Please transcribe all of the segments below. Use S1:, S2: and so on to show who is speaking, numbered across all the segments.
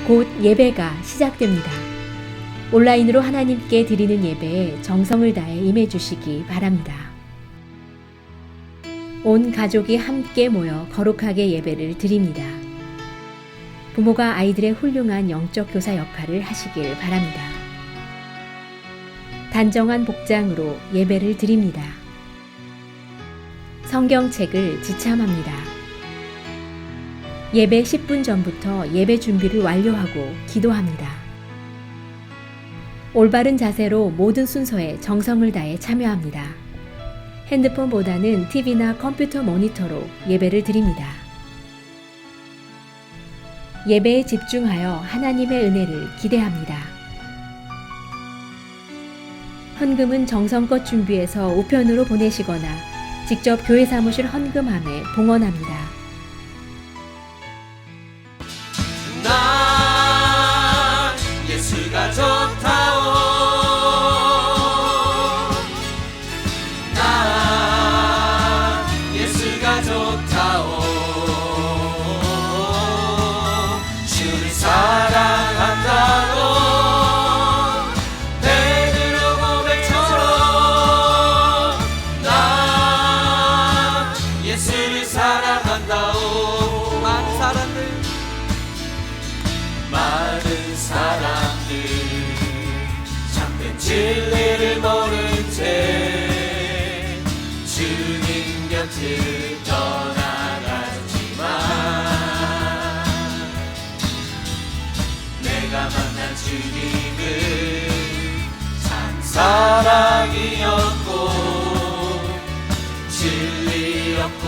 S1: 곧 예배가 시작됩니다. 온라인으로 하나님께 드리는 예배에 정성을 다해 임해 주시기 바랍니다. 온 가족이 함께 모여 거룩하게 예배를 드립니다. 부모가 아이들의 훌륭한 영적 교사 역할을 하시길 바랍니다. 단정한 복장으로 예배를 드립니다. 성경책을 지참합니다. 예배 10분 전부터 예배 준비를 완료하고 기도합니다. 올바른 자세로 모든 순서에 정성을 다해 참여합니다. 핸드폰보다는 TV나 컴퓨터 모니터로 예배를 드립니다. 예배에 집중하여 하나님의 은혜를 기대합니다. 헌금은 정성껏 준비해서 우편으로 보내시거나 직접 교회 사무실 헌금함에 봉헌합니다.
S2: 난 예수가 좋다오. 난 예수가 좋다오. 주를 사랑한다오. 베드로 고백처럼 난 예수를 사랑한다오. 많은 사람들 참된 진리를 모른 채 주님 곁을 떠나갔지만 내가 만난 주님은 참 사랑이었고 진리였고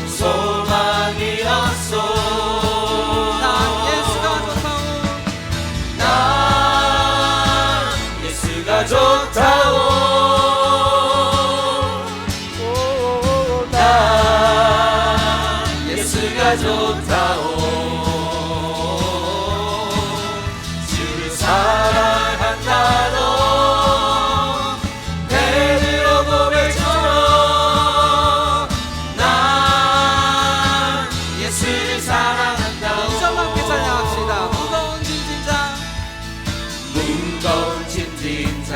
S2: 소망이었소. 좋다오. 나 예수가 좋다오. 주를 사랑한다도 베드로 고백처럼 난 예수를 사랑한다오.
S3: 이절만 함께 찬양합시다. 무거운 짐진 자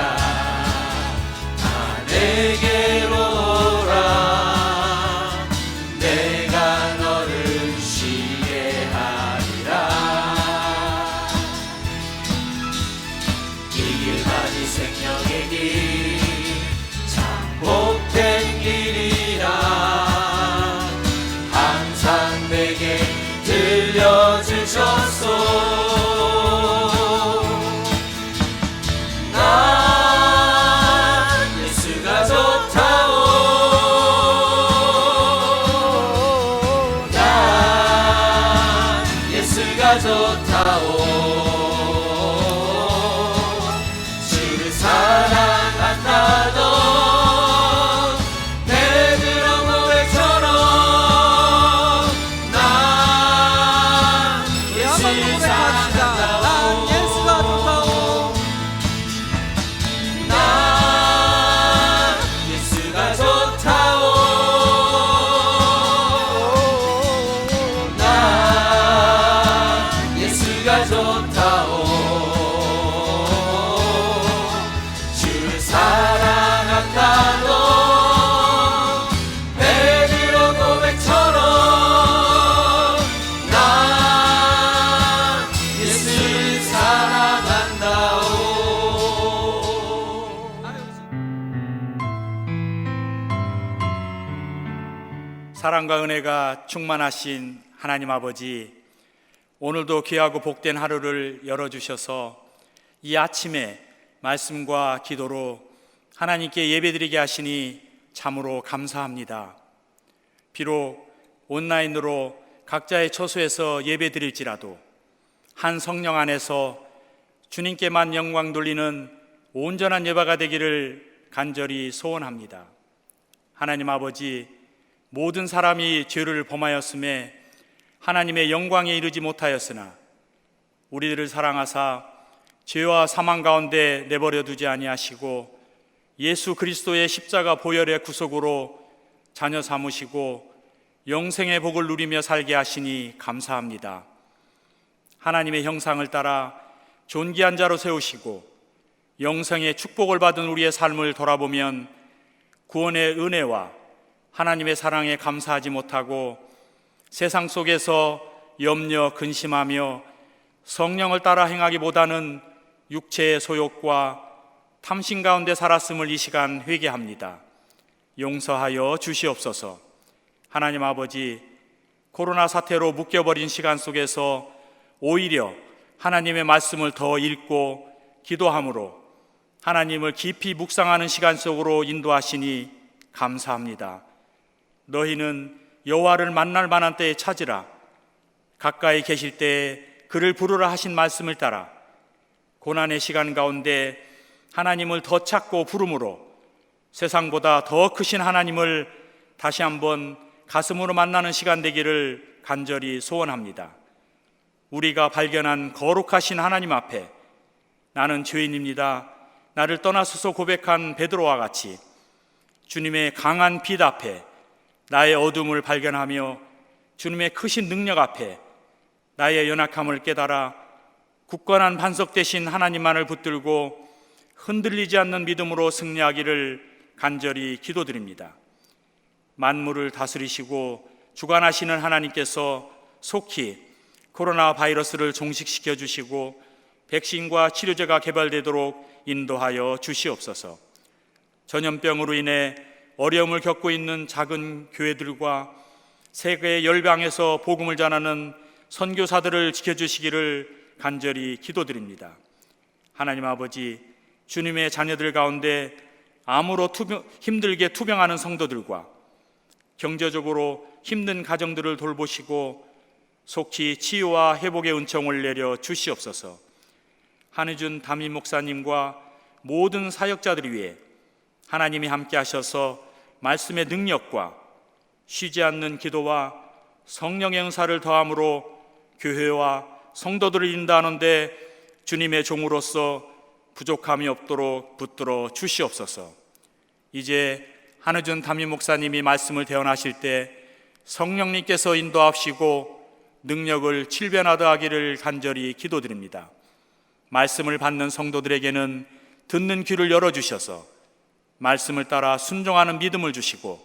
S2: 다 내게로 오라. 내가 너를 쉬게 하리라. 이 길만이 생명의 길 참 복된 길이라 항상 내게 들려주셨소. 좋다오. 주를 사랑한다도 베드로 고백처럼 난 예수를 사랑한다오. 난 예수가 좋다오. 좋다오. 주를 사랑한다도 베드로 고백처럼 난 예수를 사랑한다오.
S4: 사랑과 은혜가 충만하신 하나님 아버지, 오늘도 귀하고 복된 하루를 열어주셔서 이 아침에 말씀과 기도로 하나님께 예배드리게 하시니 참으로 감사합니다. 비록 온라인으로 각자의 처소에서 예배드릴지라도 한 성령 안에서 주님께만 영광 돌리는 온전한 예배가 되기를 간절히 소원합니다. 하나님 아버지, 모든 사람이 죄를 범하였음에 하나님의 영광에 이르지 못하였으나 우리들을 사랑하사 죄와 사망 가운데 내버려 두지 아니하시고 예수 그리스도의 십자가 보혈의 구속으로 자녀 삼으시고 영생의 복을 누리며 살게 하시니 감사합니다. 하나님의 형상을 따라 존귀한 자로 세우시고 영생의 축복을 받은 우리의 삶을 돌아보면 구원의 은혜와 하나님의 사랑에 감사하지 못하고 세상 속에서 염려 근심하며 성령을 따라 행하기보다는 육체의 소욕과 탐심 가운데 살았음을 이 시간 회개합니다. 용서하여 주시옵소서. 하나님 아버지, 코로나 사태로 묶여버린 시간 속에서 오히려 하나님의 말씀을 더 읽고 기도함으로 하나님을 깊이 묵상하는 시간 속으로 인도하시니 감사합니다. 너희는 여호와를 만날 만한 때에 찾으라. 가까이 계실 때에 그를 부르라 하신 말씀을 따라 고난의 시간 가운데 하나님을 더 찾고 부름으로 세상보다 더 크신 하나님을 다시 한번 가슴으로 만나는 시간 되기를 간절히 소원합니다. 우리가 발견한 거룩하신 하나님 앞에 나는 죄인입니다, 나를 떠나소서 고백한 베드로와 같이 주님의 강한 빛 앞에 나의 어둠을 발견하며 주님의 크신 능력 앞에 나의 연약함을 깨달아 굳건한 반석 되신 하나님만을 붙들고 흔들리지 않는 믿음으로 승리하기를 간절히 기도드립니다. 만물을 다스리시고 주관하시는 하나님께서 속히 코로나 바이러스를 종식시켜 주시고 백신과 치료제가 개발되도록 인도하여 주시옵소서. 전염병으로 인해 어려움을 겪고 있는 작은 교회들과 세계 열방에서 복음을 전하는 선교사들을 지켜주시기를 간절히 기도드립니다. 하나님 아버지, 주님의 자녀들 가운데 암으로 힘들게 투병하는 성도들과 경제적으로 힘든 가정들을 돌보시고 속히 치유와 회복의 은총을 내려 주시옵소서. 한의준 담임 목사님과 모든 사역자들 위해 하나님이 함께 하셔서 말씀의 능력과 쉬지 않는 기도와 성령의 은사를 더함으로 교회와 성도들을 인도하는데 주님의 종으로서 부족함이 없도록 붙들어 주시옵소서. 이제 한의준 담임 목사님이 말씀을 대언하실 때 성령님께서 인도하시고 능력을 칠변하다 하기를 간절히 기도드립니다. 말씀을 받는 성도들에게는 듣는 귀를 열어주셔서 말씀을 따라 순종하는 믿음을 주시고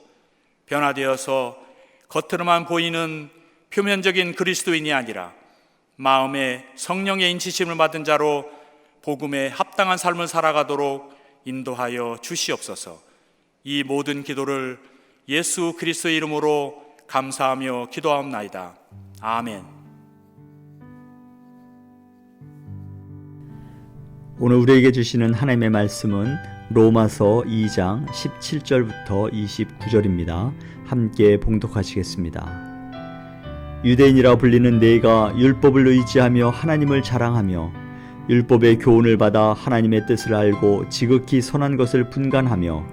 S4: 변화되어서 겉으로만 보이는 표면적인 그리스도인이 아니라 마음에 성령의 인치심을 받은 자로 복음에 합당한 삶을 살아가도록 인도하여 주시옵소서. 이 모든 기도를 예수 그리스도의 이름으로 감사하며 기도하옵나이다. 아멘.
S5: 오늘 우리에게 주시는 하나님의 말씀은 로마서 2장 17절부터 29절입니다. 함께 봉독하시겠습니다. 유대인이라 불리는 내가 율법을 의지하며 하나님을 자랑하며 율법의 교훈을 받아 하나님의 뜻을 알고 지극히 선한 것을 분간하며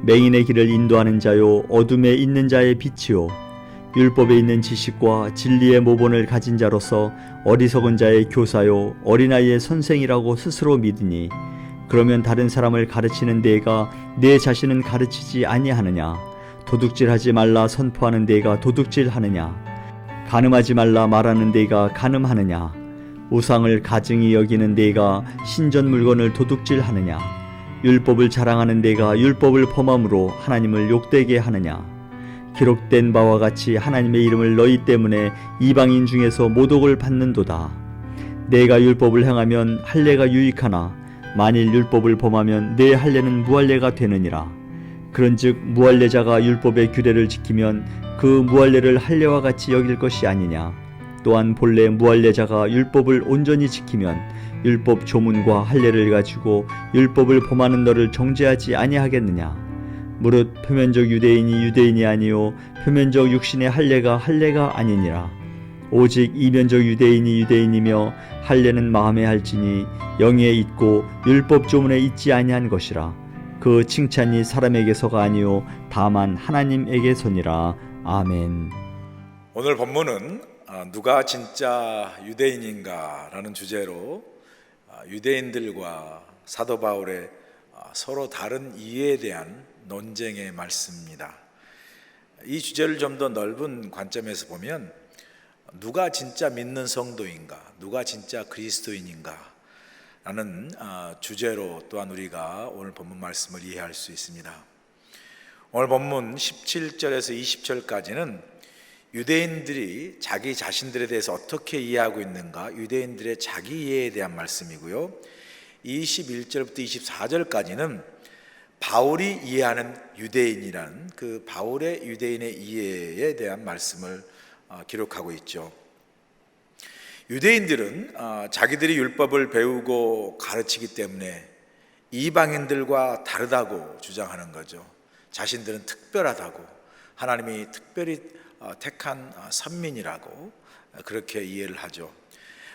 S5: 맹인의 길을 인도하는 자요 어둠에 있는 자의 빛이요 율법에 있는 지식과 진리의 모본을 가진 자로서 어리석은 자의 교사요 어린아이의 선생이라고 스스로 믿으니 그러면 다른 사람을 가르치는 내가 내 자신은 가르치지 아니하느냐? 도둑질하지 말라 선포하는 내가 도둑질하느냐? 간음하지 말라 말하는 내가 간음하느냐? 우상을 가증히 여기는 내가 신전 물건을 도둑질하느냐? 율법을 자랑하는 내가 율법을 범함으로 하나님을 욕되게 하느냐? 기록된 바와 같이 하나님의 이름을 너희 때문에 이방인 중에서 모독을 받는도다. 내가 율법을 행하면 할례가 유익하나 만일 율법을 범하면 내 할례는 무할례가 되느니라. 그런즉 무할례자가 율법의 규례를 지키면 그 무할례를 할례와 같이 여길 것이 아니냐. 또한 본래 무할례자가 율법을 온전히 지키면 율법 조문과 할례를 가지고 율법을 범하는 너를 정죄하지 아니하겠느냐. 무릇 표면적 유대인이 유대인이 아니요 표면적 육신의 할례가 할례가 아니니라. 오직 이면적 유대인이 유대인이며 할례는 마음에 할지니 영에 있고 율법 조문에 있지 아니한 것이라. 그 칭찬이 사람에게서가 아니요 다만 하나님에게서니라. 아멘.
S6: 오늘 본문은 누가 진짜 유대인인가 라는 주제로 유대인들과 사도 바울의 서로 다른 이해에 대한 논쟁의 말씀입니다. 이 주제를 좀 더 넓은 관점에서 보면 누가 진짜 믿는 성도인가, 누가 진짜 그리스도인인가 라는 주제로 또한 우리가 오늘 본문 말씀을 이해할 수 있습니다. 오늘 본문 17절에서 20절까지는 유대인들이 자기 자신들에 대해서 어떻게 이해하고 있는가, 유대인들의 자기 이해에 대한 말씀이고요. 21절부터 24절까지는 바울이 이해하는 유대인이라는 그 바울의 유대인의 이해에 대한 말씀을 기록하고 있죠. 유대인들은 자기들이 율법을 배우고 가르치기 때문에 이방인들과 다르다고 주장하는 거죠. 자신들은 특별하다고, 하나님이 특별히 택한 선민이라고 그렇게 이해를 하죠.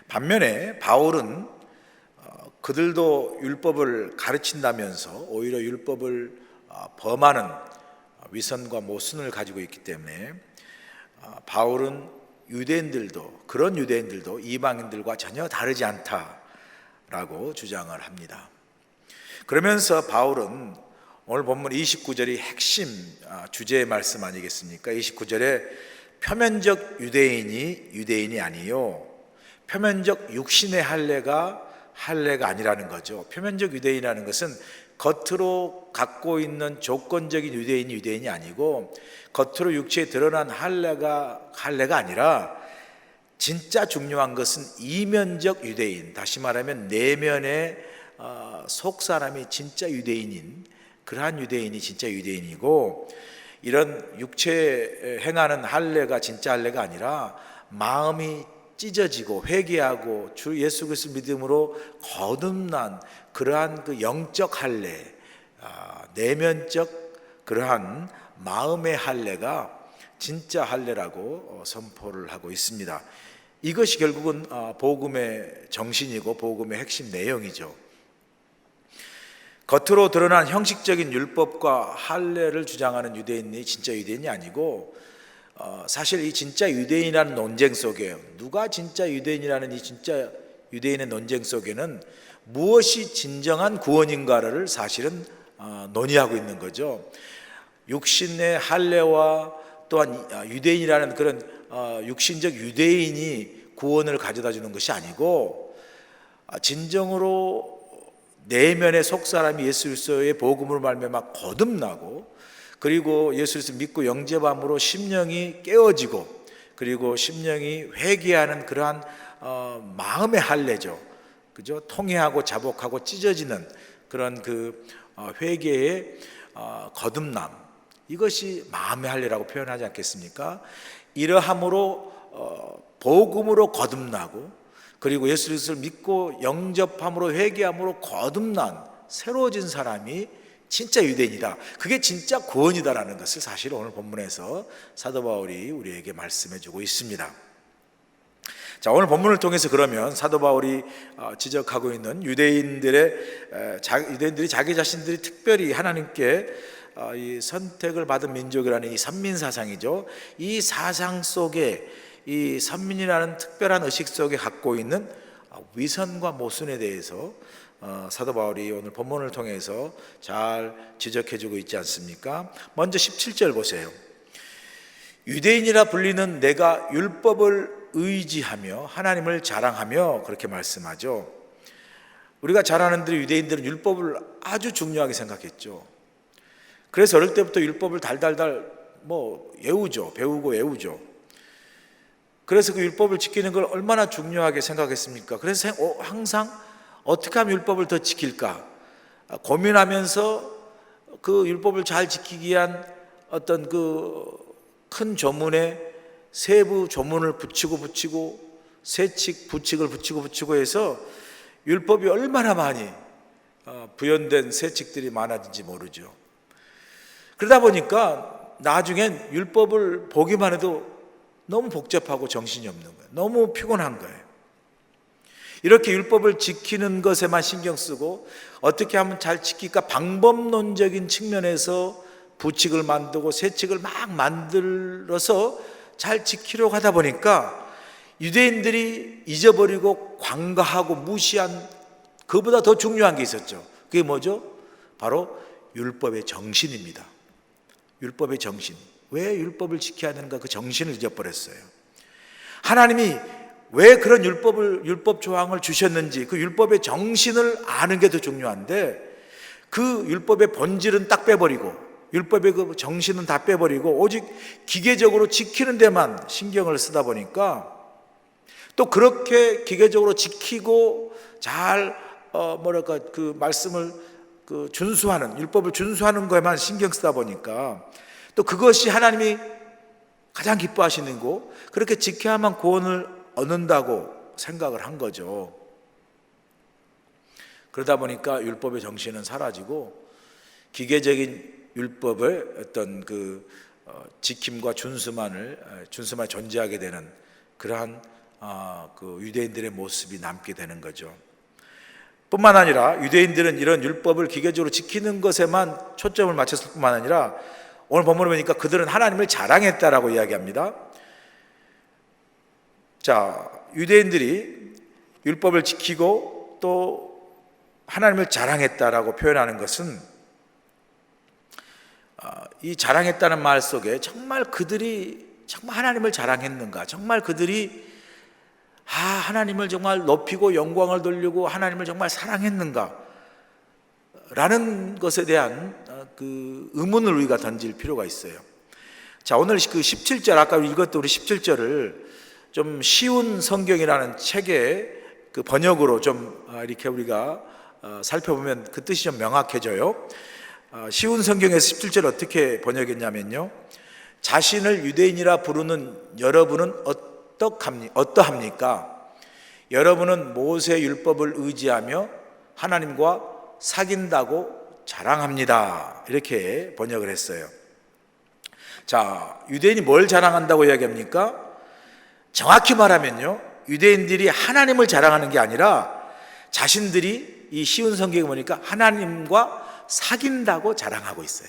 S6: 반면에 바울은 그들도 율법을 가르친다면서 오히려 율법을 범하는 위선과 모순을 가지고 있기 때문에 바울은 그런 유대인들도 이방인들과 전혀 다르지 않다라고 주장을 합니다. 그러면서 바울은 오늘 본문 29절이 핵심 주제의 말씀 아니겠습니까? 29절에 표면적 유대인이 아니요, 표면적 육신의 할례가 아니라는 거죠. 표면적 유대인이라는 것은 겉으로 갖고 있는 조건적인 유대인이 아니고, 겉으로 육체에 드러난 할례가 아니라 진짜 중요한 것은 이면적 유대인, 다시 말하면 내면의 속 사람이 진짜 유대인인, 그러한 유대인이 진짜 유대인이고, 이런 육체에 행하는 할례가 진짜 할례가 아니라 마음이 찢어지고 회개하고 주 예수 그리스도 믿음으로 거듭난 그러한 그 영적 할례, 내면적 그러한 마음의 할례가 진짜 할례라고 선포를 하고 있습니다. 이것이 결국은 복음의 정신이고 복음의 핵심 내용이죠. 겉으로 드러난 형식적인 율법과 할례를 주장하는 유대인이 진짜 유대인이 아니고, 사실 이 진짜 유대인이라는 논쟁 속에, 누가 진짜 유대인이라는 이 진짜 유대인의 논쟁 속에는 무엇이 진정한 구원인가를 사실은 논의하고 있는 거죠. 육신의 할례와 또한 유대인이라는 그런 육신적 유대인이 구원을 가져다 주는 것이 아니고, 진정으로 내면의 속사람이 예수 그리스도의 복음으로 말미암아 거듭나고, 그리고 예수 그리스도 믿고 영접함으로 심령이 깨어지고, 그리고 심령이 회개하는 그러한 마음의 할례죠. 그죠? 통회하고 자복하고 찢어지는 그런 그 회개의 거듭남, 이것이 마음의 할례라고 표현하지 않겠습니까? 이러함으로 복음으로 거듭나고, 그리고 예수 그리스도를 믿고 영접함으로 회개함으로 거듭난 새로워진 사람이 진짜 유대인이다, 그게 진짜 구원이다라는 것을 사실 오늘 본문에서 사도 바울이 우리에게 말씀해 주고 있습니다. 자, 오늘 본문을 통해서 그러면 사도 바울이 지적하고 있는 유대인들이 자기 자신들이 특별히 하나님께 이 선택을 받은 민족이라는 이 선민 사상이죠. 이 사상 속에 이 선민이라는 특별한 의식 속에 갖고 있는 위선과 모순에 대해서 사도 바울이 오늘 본문을 통해서 잘 지적해주고 있지 않습니까? 먼저 17절 보세요. 유대인이라 불리는 내가 율법을 의지하며 하나님을 자랑하며, 그렇게 말씀하죠. 우리가 잘 아는 대로 유대인들은 율법을 아주 중요하게 생각했죠. 그래서 어릴 때부터 율법을 달달달 배우고 외우죠. 그래서 그 율법을 지키는 걸 얼마나 중요하게 생각했습니까? 그래서 항상 어떻게 하면 율법을 더 지킬까 고민하면서 그 율법을 잘 지키기 위한 어떤 그 큰 조문에 세부 조문을 붙이고 세칙 부칙을 붙이고 해서 율법이 얼마나 많이 부연된 세칙들이 많아진지 모르죠. 그러다 보니까 나중엔 율법을 보기만 해도 너무 복잡하고 정신이 없는 거예요. 너무 피곤한 거예요. 이렇게 율법을 지키는 것에만 신경 쓰고 어떻게 하면 잘 지킬까 방법론적인 측면에서 부칙을 만들고 세칙을 막 만들어서 잘 지키려고 하다 보니까 유대인들이 잊어버리고 관가하고 무시한 그보다 더 중요한 게 있었죠. 그게 뭐죠? 바로 율법의 정신입니다. 율법의 정신. 왜 율법을 지켜야 하는가, 그 정신을 잊어버렸어요. 하나님이 왜 그런 율법 조항을 주셨는지 그 율법의 정신을 아는 게 더 중요한데, 그 율법의 본질은 딱 빼버리고 율법의 그 정신은 다 빼버리고 오직 기계적으로 지키는 데만 신경을 쓰다 보니까, 또 그렇게 기계적으로 지키고 잘 그 말씀을 그 준수하는, 율법을 준수하는 거에만 신경 쓰다 보니까, 또 그것이 하나님이 가장 기뻐하시는 거, 그렇게 지켜야만 구원을 얻는다고 생각을 한 거죠. 그러다 보니까 율법의 정신은 사라지고 기계적인 율법의 어떤 그 지킴과 준수만 존재하게 되는 그러한 그 유대인들의 모습이 남게 되는 거죠. 뿐만 아니라 유대인들은 이런 율법을 기계적으로 지키는 것에만 초점을 맞췄을 뿐만 아니라, 오늘 본문을 보니까 그들은 하나님을 자랑했다라고 이야기합니다. 자, 유대인들이 율법을 지키고 또 하나님을 자랑했다라고 표현하는 것은, 이 자랑했다는 말 속에 정말 그들이 정말 하나님을 자랑했는가, 정말 그들이 하나님을 정말 높이고 영광을 돌리고 하나님을 정말 사랑했는가 라는 것에 대한 그 의문을 우리가 던질 필요가 있어요. 자, 오늘 그 17절, 아까 읽었던 우리 17절을 좀 쉬운 성경이라는 책의 그 번역으로 좀 이렇게 우리가 살펴보면 그 뜻이 좀 명확해져요. 쉬운 성경에서 17절 어떻게 번역했냐면요, 자신을 유대인이라 부르는 여러분은 어떠합니까? 여러분은 모세 율법을 의지하며 하나님과 사귄다고 자랑합니다. 이렇게 번역을 했어요. 자, 유대인이 뭘 자랑한다고 이야기합니까? 정확히 말하면요, 유대인들이 하나님을 자랑하는 게 아니라 자신들이, 이 쉬운 성경에 보니까 하나님과 사귄다고 자랑하고 있어요.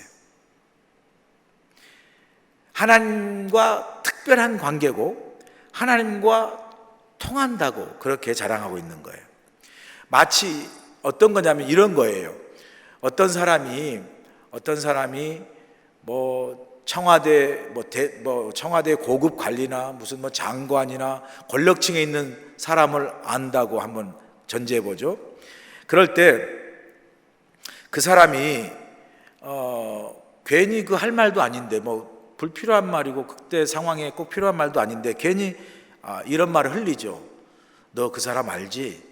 S6: 하나님과 특별한 관계고 하나님과 통한다고 그렇게 자랑하고 있는 거예요. 마치 어떤 거냐면 이런 거예요. 어떤 사람이 청와대 고급 관리나 무슨 장관이나 권력층에 있는 사람을 안다고 한번 전제해 보죠. 그럴 때 그 사람이 괜히 그 할 말도 아닌데, 불필요한 말이고 그때 상황에 꼭 필요한 말도 아닌데 괜히 이런 말을 흘리죠. 너 그 사람 알지?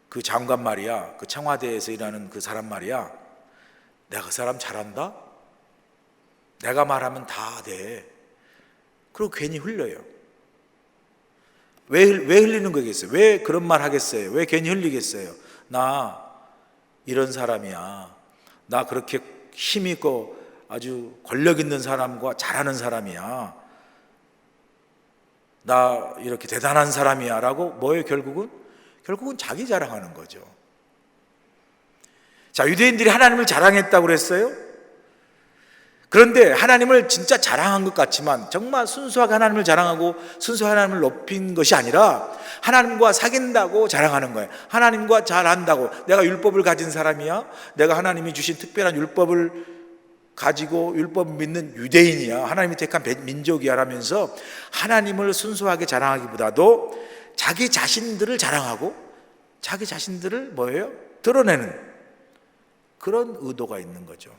S6: 그 장관 말이야, 그 청와대에서 일하는 그 사람 말이야, 내가 그 사람 잘한다? 내가 말하면 다 돼. 그리고 괜히 흘려요. 왜 흘리는 거겠어요? 왜 그런 말 하겠어요? 왜 괜히 흘리겠어요? 나 이런 사람이야. 나 그렇게 힘 있고 아주 권력 있는 사람과 잘하는 사람이야. 나 이렇게 대단한 사람이야 라고 뭐예요? 결국은 자기 자랑하는 거죠. 자, 유대인들이 하나님을 자랑했다고 그랬어요. 그런데 하나님을 진짜 자랑한 것 같지만 정말 순수하게 하나님을 자랑하고 순수하게 하나님을 높인 것이 아니라 하나님과 사귄다고 자랑하는 거예요. 하나님과 잘 안다고, 내가 율법을 가진 사람이야, 내가 하나님이 주신 특별한 율법을 가지고 율법 믿는 유대인이야, 하나님이 택한 민족이야 라면서 하나님을 순수하게 자랑하기보다도 자기 자신들을 자랑하고 자기 자신들을 뭐예요? 드러내는 그런 의도가 있는 거죠.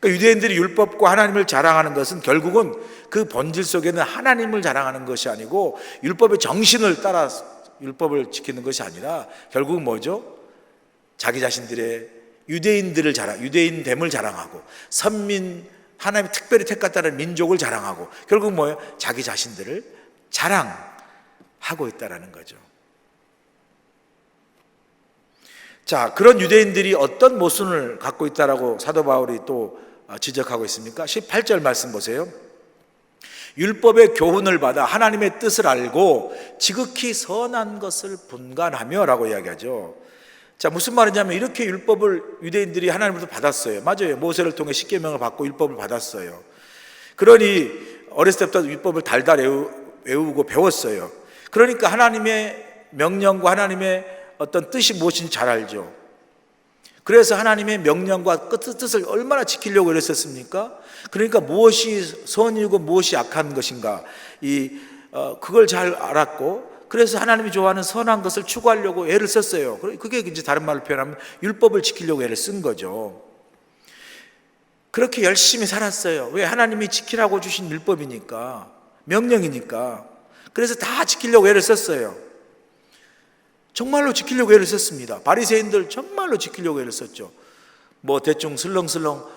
S6: 그러니까 유대인들이 율법과 하나님을 자랑하는 것은 결국은 그 본질 속에는 하나님을 자랑하는 것이 아니고 율법의 정신을 따라 율법을 지키는 것이 아니라 결국은 뭐죠? 자기 자신들의 유대인됨을 자랑하고 선민, 하나님이 특별히 택했다는 민족을 자랑하고 결국 뭐예요? 자기 자신들을 자랑하고 있다는 거죠. 자, 그런 유대인들이 어떤 모순을 갖고 있다라고 사도 바울이 또 지적하고 있습니까? 18절 말씀 보세요. 율법의 교훈을 받아 하나님의 뜻을 알고 지극히 선한 것을 분간하며 라고 이야기하죠. 자, 무슨 말이냐면 이렇게 율법을 유대인들이 하나님으로부터 받았어요. 맞아요. 모세를 통해 십계명을 받고 율법을 받았어요. 그러니 어렸을 때부터 율법을 달달 외우고 배웠어요. 그러니까 하나님의 명령과 하나님의 어떤 뜻이 무엇인지 잘 알죠. 그래서 하나님의 명령과 뜻을 얼마나 지키려고 그랬었습니까? 그러니까 무엇이 선이고 무엇이 악한 것인가, 이 그걸 잘 알았고, 그래서 하나님이 좋아하는 선한 것을 추구하려고 애를 썼어요. 그게 이제 다른 말로 표현하면 율법을 지키려고 애를 쓴 거죠. 그렇게 열심히 살았어요. 왜? 하나님이 지키라고 주신 율법이니까, 명령이니까. 그래서 다 지키려고 애를 썼어요. 정말로 지키려고 애를 썼습니다. 바리새인들 정말로 지키려고 애를 썼죠. 뭐 대충 슬렁슬렁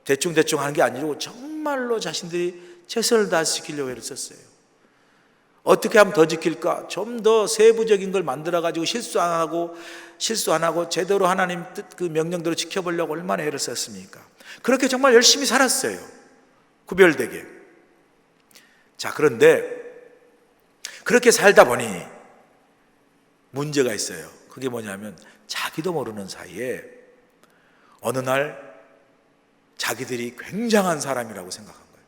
S6: 대충 하는 게 아니고 정말로 자신들이 최선을 다해서 지키려고 애를 썼어요. 어떻게 하면 더 지킬까? 좀 더 세부적인 걸 만들어가지고 실수 안 하고 제대로 하나님 뜻 그 명령대로 지켜보려고 얼마나 애를 썼습니까? 그렇게 정말 열심히 살았어요. 구별되게. 자, 그런데 그렇게 살다 보니 문제가 있어요. 그게 뭐냐면 자기도 모르는 사이에 어느 날 자기들이 굉장한 사람이라고 생각한 거예요.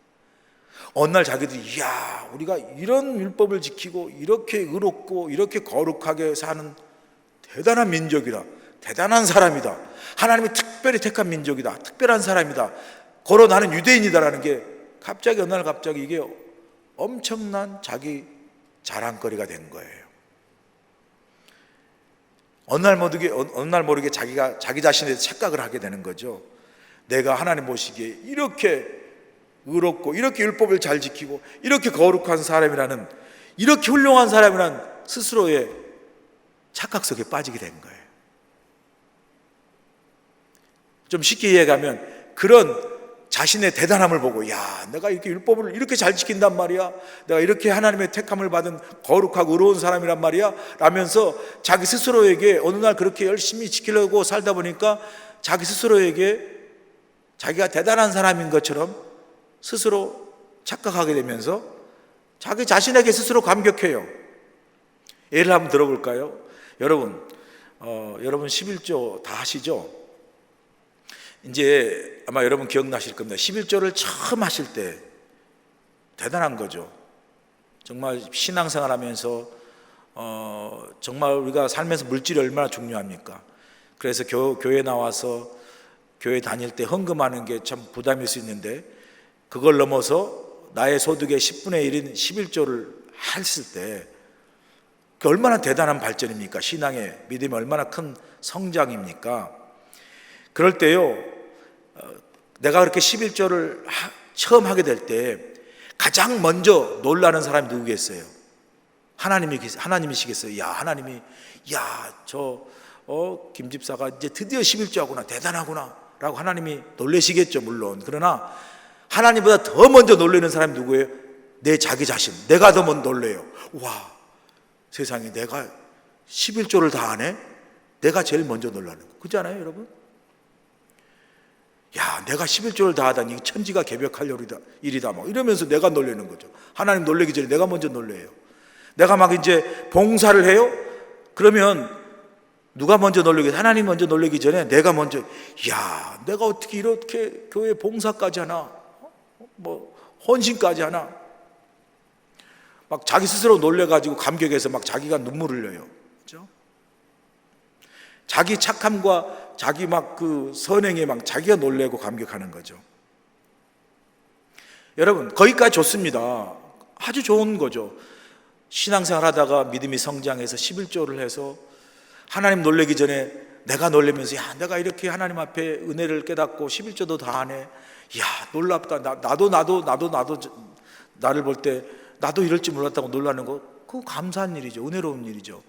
S6: 어느 날 자기들이 이야, 우리가 이런 율법을 지키고 이렇게 의롭고 이렇게 거룩하게 사는 대단한 민족이다, 대단한 사람이다, 하나님이 특별히 택한 민족이다, 특별한 사람이다, 고로 나는 유대인이다라는 게 갑자기 어느 날 갑자기 이게 엄청난 자기 자랑거리가 된 거예요. 어느 날 모르게 자기가 자기 자신에 대해서 착각을 하게 되는 거죠. 내가 하나님 보시기에 이렇게 의롭고 이렇게 율법을 잘 지키고 이렇게 거룩한 사람이라는, 이렇게 훌륭한 사람이라는 스스로의 착각 속에 빠지게 된 거예요. 좀 쉽게 이해하면 그런 자신의 대단함을 보고, 야, 내가 이렇게 율법을 이렇게 잘 지킨단 말이야, 내가 이렇게 하나님의 택함을 받은 거룩하고 의로운 사람이란 말이야 라면서 자기 스스로에게 어느 날 그렇게 열심히 지키려고 살다 보니까 자기 스스로에게 자기가 대단한 사람인 것처럼 스스로 착각하게 되면서 자기 자신에게 스스로 감격해요. 예를 한번 들어볼까요? 여러분 11조 다 하시죠? 이제 아마 여러분 기억나실 겁니다. 11조를 처음 하실 때 대단한 거죠. 정말 신앙생활 하면서 정말 우리가 살면서 물질이 얼마나 중요합니까? 그래서 교회 나와서 교회 다닐 때 헌금하는 게 참 부담일 수 있는데, 그걸 넘어서 나의 소득의 10분의 1인 11조를 했을 때 그 얼마나 대단한 발전입니까? 신앙의 믿음이 얼마나 큰 성장입니까? 그럴 때요, 내가 그렇게 11조를 처음 하게 될 때 가장 먼저 놀라는 사람이 누구겠어요? 하나님이시겠어요? 야, 하나님이, 야, 김 집사가 이제 드디어 11조 하구나, 대단하구나 라고 하나님이 놀라시겠죠, 물론. 그러나 하나님보다 더 먼저 놀라는 사람이 누구예요? 내 자기 자신, 내가 더 먼저 놀래요. 와, 세상에 내가 11조를 다 하네? 내가 제일 먼저 놀라는 거. 그렇지 않아요, 여러분? 야, 내가 11조를 다 하다니 천지가 개벽할 일이다 막 이러면서 내가 놀라는 거죠. 하나님 놀라기 전에 내가 먼저 놀래요. 내가 막 이제 봉사를 해요? 그러면 누가 먼저 놀라겠어요? 하나님 먼저 놀라기 전에 내가 먼저, 야, 내가 어떻게 이렇게 교회 봉사까지 하나, 헌신까지 하나, 막 자기 스스로 놀래가지고 감격해서 막 자기가 눈물 흘려요. 그렇죠? 자기 착함과 자기 막 그 선행에 막 자기가 놀래고 감격하는 거죠. 여러분, 거기까지 좋습니다. 아주 좋은 거죠. 신앙생활 하다가 믿음이 성장해서 11조를 해서 하나님 놀래기 전에 내가 놀래면서, 야, 내가 이렇게 하나님 앞에 은혜를 깨닫고 11조도 다 하네. 야, 놀랍다. 나도 나를 볼 때 나도 이럴 줄 몰랐다고 놀라는 거, 그거 감사한 일이죠. 은혜로운 일이죠.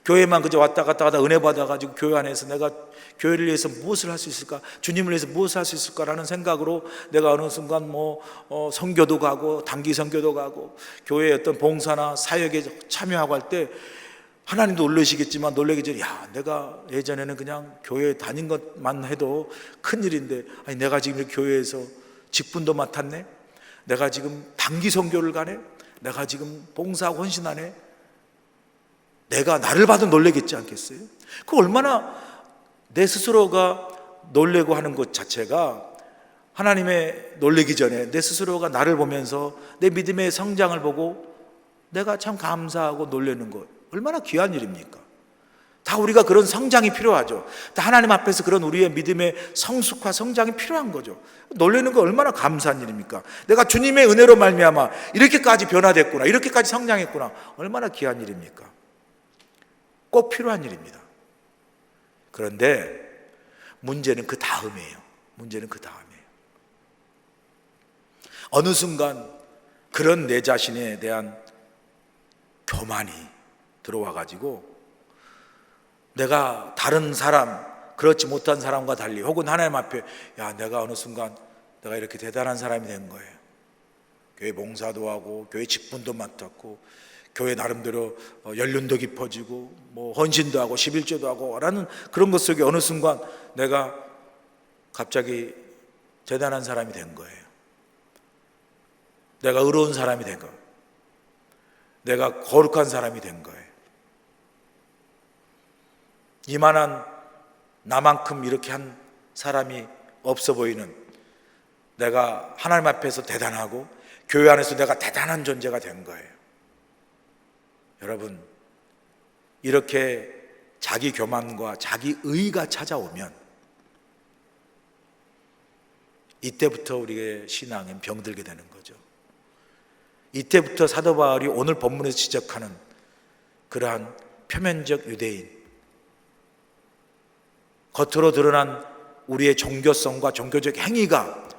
S6: 교회만 그저 왔다 갔다 하다 은혜 받아가지고 교회 안에서 내가 교회를 위해서 무엇을 할 수 있을까, 주님을 위해서 무엇을 할 수 있을까라는 생각으로 내가 어느 순간 선교도 가고 단기 선교도 가고 교회의 어떤 봉사나 사역에 참여하고 할 때 하나님도 놀라시겠지만 놀라기 전에, 야, 내가 예전에는 그냥 교회 다닌 것만 해도 큰일인데, 아니 내가 지금 이렇게 교회에서 직분도 맡았네, 내가 지금 단기 선교를 가네, 내가 지금 봉사하고 헌신하네, 내가 나를 봐도 놀라겠지 않겠어요? 그 얼마나 내 스스로가 놀래고 하는 것 자체가, 하나님의 놀라기 전에 내 스스로가 나를 보면서 내 믿음의 성장을 보고 내가 참 감사하고 놀라는 것, 얼마나 귀한 일입니까? 다 우리가 그런 성장이 필요하죠. 다 하나님 앞에서 그런 우리의 믿음의 성숙화, 성장이 필요한 거죠. 놀라는 거 얼마나 감사한 일입니까? 내가 주님의 은혜로 말미암아 이렇게까지 변화됐구나, 이렇게까지 성장했구나, 얼마나 귀한 일입니까? 꼭 필요한 일입니다. 그런데 문제는 그 다음이에요. 문제는 그 다음이에요. 어느 순간 그런 내 자신에 대한 교만이 들어와 가지고 내가 다른 사람, 그렇지 못한 사람과 달리, 혹은 하나님 앞에 내가 어느 순간 내가 이렇게 대단한 사람이 된 거예요. 교회 봉사도 하고 교회 직분도 맡았고 교회 나름대로 연륜도 깊어지고 뭐 헌신도 하고 11조도 하고 라는 그런 것 속에 어느 순간 내가 갑자기 대단한 사람이 된 거예요. 내가 의로운 사람이 된 거예요. 내가 거룩한 사람이 된 거예요. 이만한 나만큼 이렇게 한 사람이 없어 보이는, 내가 하나님 앞에서 대단하고 교회 안에서 내가 대단한 존재가 된 거예요. 여러분, 이렇게 자기 교만과 자기 의가 찾아오면 이때부터 우리의 신앙은 병들게 되는 거죠. 이때부터 사도 바울이 오늘 본문에서 지적하는 그러한 표면적 유대인, 겉으로 드러난 우리의 종교성과 종교적 행위가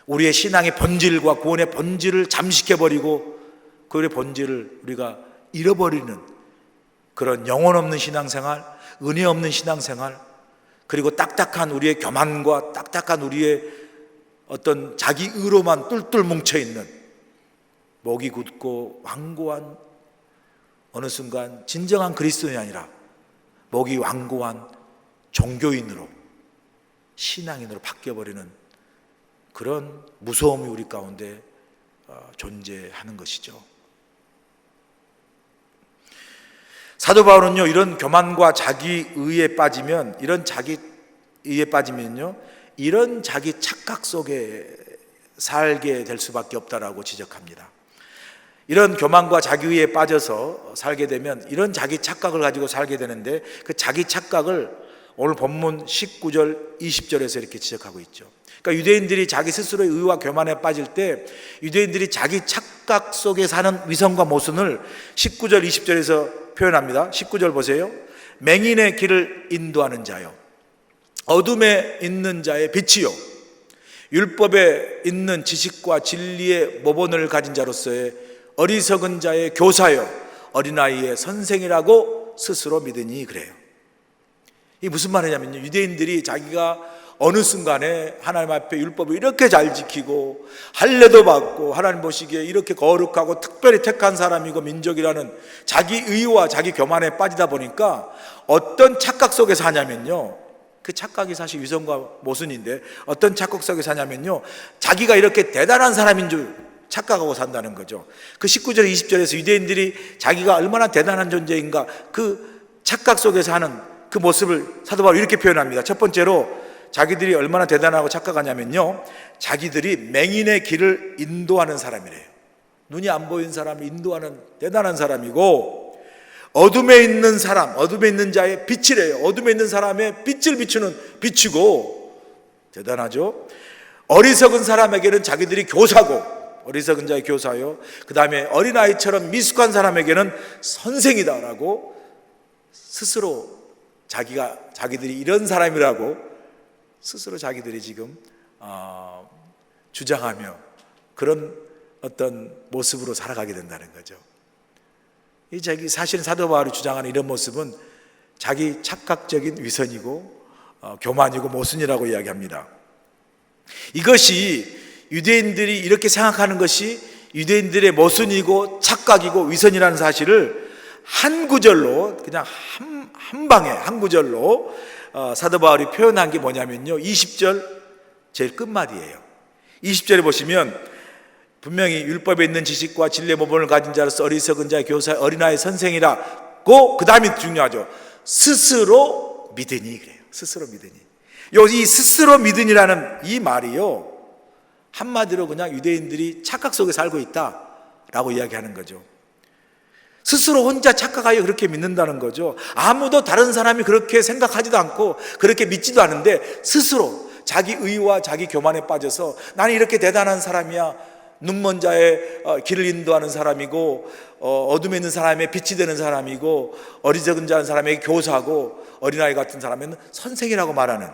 S6: 우리의 신앙의 본질과 구원의 본질을 잠식해버리고 그의 본질을 우리가 잃어버리는 그런 영혼 없는 신앙생활, 은혜 없는 신앙생활, 그리고 딱딱한 우리의 교만과 딱딱한 우리의 어떤 자기 의로만 뚫뚫 뭉쳐있는, 목이 굳고 완고한, 어느 순간 진정한 그리스도인이 아니라 목이 완고한 종교인으로, 신앙인으로 바뀌어버리는 그런 무서움이 우리 가운데 존재하는 것이죠. 사도 바울은요, 이런 교만과 자기의에 빠지면, 이런 자기의에 빠지면요, 이런 자기 착각 속에 살게 될 수밖에 없다라고 지적합니다. 이런 교만과 자기의에 빠져서 살게 되면 이런 자기 착각을 가지고 살게 되는데, 그 자기 착각을 오늘 본문 19절 20절에서 이렇게 지적하고 있죠. 그러니까 유대인들이 자기 스스로의 의와 교만에 빠질 때 유대인들이 자기 착각 속에 사는 위선과 모순을 19절 20절에서 표현합니다. 19절 보세요. 맹인의 길을 인도하는 자요, 어둠에 있는 자의 빛이요, 율법에 있는 지식과 진리의 모본을 가진 자로서의 어리석은 자의 교사요, 어린아이의 선생이라고 스스로 믿으니 그래요. 이게 무슨 말이냐면요, 유대인들이 자기가 어느 순간에 하나님 앞에 율법을 이렇게 잘 지키고 할례도 받고 하나님 보시기에 이렇게 거룩하고 특별히 택한 사람이고 민족이라는 자기 의와 자기 교만에 빠지다 보니까 어떤 착각 속에 사냐면요, 그 착각이 사실 위선과 모순인데 어떤 착각 속에 사냐면요, 자기가 이렇게 대단한 사람인 줄 착각하고 산다는 거죠. 그 19절 20절에서 유대인들이 자기가 얼마나 대단한 존재인가, 그 착각 속에 사는 그 모습을 사도 바울이 이렇게 표현합니다. 첫 번째로 자기들이 얼마나 대단하고 착각하냐면요, 자기들이 맹인의 길을 인도하는 사람이래요. 눈이 안 보이는 사람을 인도하는 대단한 사람이고, 어둠에 있는 사람, 어둠에 있는 자의 빛이래요. 어둠에 있는 사람의 빛을 비추는 빛이고, 대단하죠. 어리석은 사람에게는 자기들이 교사고, 어리석은 자의 교사요, 그 다음에 어린아이처럼 미숙한 사람에게는 선생이다라고 스스로 자기들이 이런 사람이라고 스스로 자기들이 지금 주장하며 그런 어떤 모습으로 살아가게 된다는 거죠. 이 사실은 사도 바울이 주장하는 이런 모습은 자기 착각적인 위선이고 교만이고 모순이라고 이야기합니다. 이것이 유대인들이 이렇게 생각하는 것이 유대인들의 모순이고 착각이고 위선이라는 사실을 한 구절로, 그냥 한 방에 한 구절로 사도 바울이 표현한 게 뭐냐면요, 20절 제일 끝마디예요. 20절에 보시면 분명히 율법에 있는 지식과 진리의 모본을 가진 자로서 어리석은 자의 교사, 어린아이 선생이라고, 그 다음이 중요하죠. 스스로 믿으니 그래요. 스스로 믿으니. 이 스스로 믿으니라는 이 말이요, 한마디로 그냥 유대인들이 착각 속에 살고 있다라고 이야기하는 거죠. 스스로 혼자 착각하여 그렇게 믿는다는 거죠. 아무도 다른 사람이 그렇게 생각하지도 않고 그렇게 믿지도 않은데 스스로 자기 의와 자기 교만에 빠져서 나는 이렇게 대단한 사람이야, 눈먼 자의 길을 인도하는 사람이고 어둠에 있는 사람의 빛이 되는 사람이고 어리석은 자는 사람에게 교사고 어린아이 같은 사람에는 선생이라고 말하는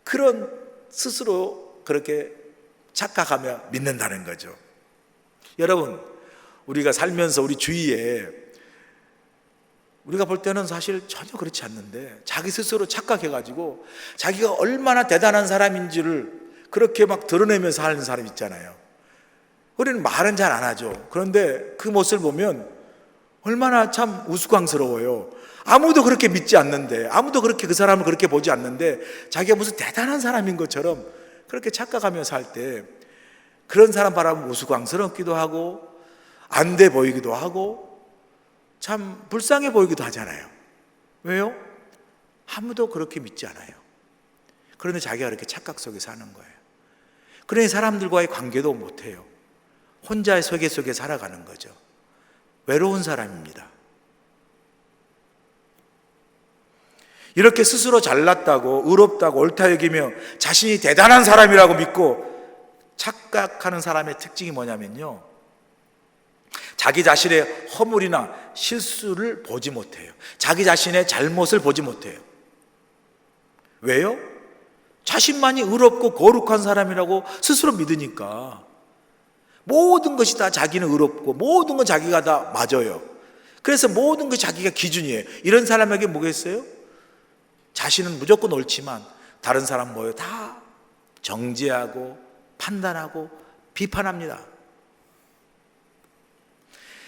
S6: 그런 스스로 그렇게 착각하며 믿는다는 거죠. 여러분, 우리가 살면서 우리 주위에 우리가 볼 때는 사실 전혀 그렇지 않는데 자기 스스로 착각해가지고 자기가 얼마나 대단한 사람인지를 그렇게 막 드러내면서 하는 사람 있잖아요. 우리는 말은 잘 안 하죠. 그런데 그 모습을 보면 얼마나 참 우스꽝스러워요. 아무도 그렇게 믿지 않는데, 아무도 그렇게 그 사람을 그렇게 보지 않는데 자기가 무슨 대단한 사람인 것처럼 그렇게 착각하며 살 때 그런 사람 바라보면 우스꽝스럽기도 하고 안 돼 보이기도 하고 참 불쌍해 보이기도 하잖아요. 왜요? 아무도 그렇게 믿지 않아요. 그런데 자기가 그렇게 착각 속에 사는 거예요. 그러니 사람들과의 관계도 못해요. 혼자의 세계 속에 살아가는 거죠. 외로운 사람입니다. 이렇게 스스로 잘났다고 의롭다고 옳다 여기며 자신이 대단한 사람이라고 믿고 착각하는 사람의 특징이 뭐냐면요, 자기 자신의 허물이나 실수를 보지 못해요. 자기 자신의 잘못을 보지 못해요. 왜요? 자신만이 의롭고 거룩한 사람이라고 스스로 믿으니까 모든 것이 다 자기는 의롭고 모든 건 자기가 다 맞아요. 그래서 모든 것이 자기가 기준이에요. 이런 사람에게 뭐겠어요? 자신은 무조건 옳지만 다른 사람 뭐예요? 다 정죄하고 판단하고 비판합니다.